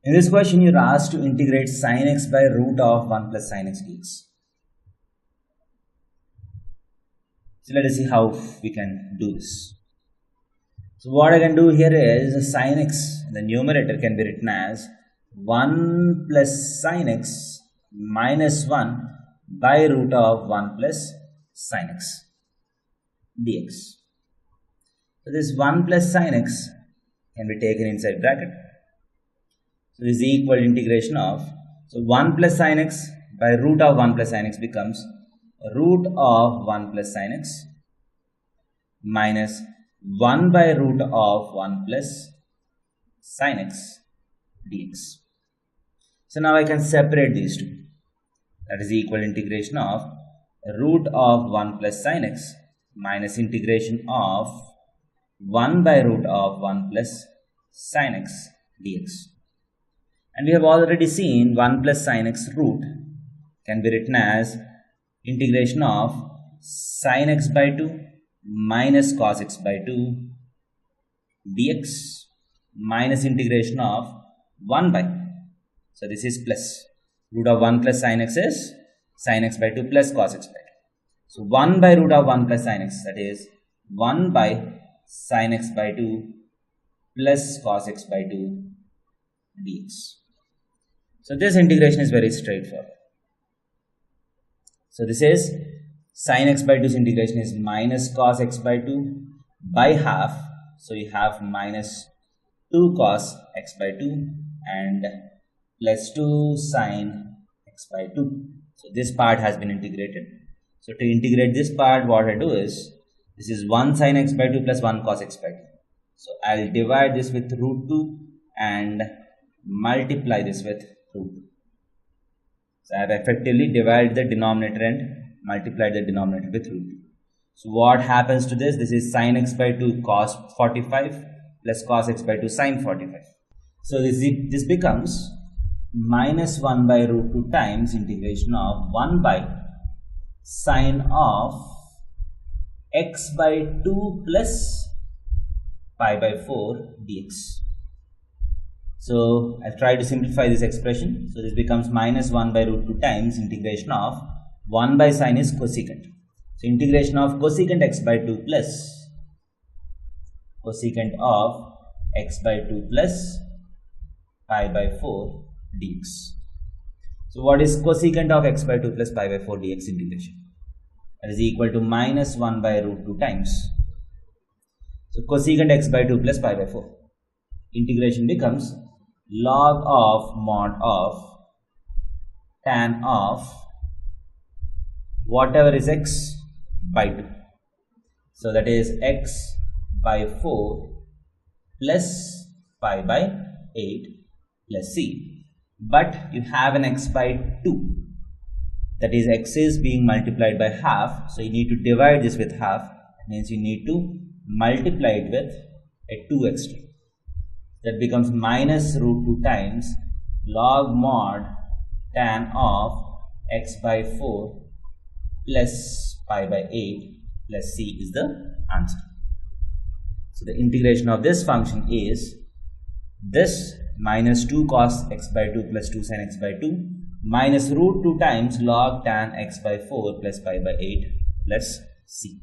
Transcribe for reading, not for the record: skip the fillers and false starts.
In this question, you're asked to integrate sin x by root of 1 plus sin x dx. So let us see how we can do this. So what I can do here is sin x, the numerator can be written as 1 plus sin x minus 1 by root of 1 plus sin x dx. So this 1 plus sin x can be taken inside bracket. So this is equal integration of, so 1 plus sin x by root of 1 plus sin x becomes root of 1 plus sin x minus 1 by root of 1 plus sin x dx. So now I can separate these two. That is equal integration of root of 1 plus sin x minus integration of 1 by root of 1 plus sin x dx. And we have already seen 1 plus sin x root can be written as integration of sin x by 2 minus cos x by 2 dx minus integration of 1 by. So this is plus. Root of 1 plus sin x is sin x by 2 plus cos x by 2. So 1 by root of 1 plus sin x, that is 1 by sin x by 2 plus cos x by 2 dx. So this integration is very straightforward. So this is sin x by 2's integration is minus cos x by 2 by half. So you have minus 2 cos x by 2 and plus 2 sin x by 2. So this part has been integrated. So to integrate this part, what I do is, this is 1 sin x by 2 plus 1 cos x by 2. So I'll divide this with root 2 and multiply this with root 2. So I have effectively divided the denominator and multiplied the denominator with root 2. So what happens to this? This is sin x by 2 cos 45 plus cos x by 2 sin 45. So this becomes minus 1 by root 2 times integration of 1 by sin of x by 2 plus pi by 4 dx. So I'll try to simplify this expression. So this becomes minus 1 by root 2 times integration of 1 by sin is cosecant. So integration of cosecant x by 2 plus cosecant of x by 2 plus pi by 4 dx. So what is cosecant of x by 2 plus pi by 4 dx integration? That is equal to minus 1 by root 2 times. So cosecant x by 2 plus pi by 4. Integration becomes log of mod of tan of whatever is x by 2. So that is x by 4 plus pi by 8 plus c. But you have an x by 2. That is, x is being multiplied by half. So you need to divide this with half. That means you need to multiply it with a 2 extra. That becomes minus root 2 times log mod tan of x by 4 plus pi by 8 plus c is the answer. So the integration of this function is this minus 2 cos x by 2 plus 2 sin x by 2 minus root 2 times log tan x by 4 plus pi by 8 plus c.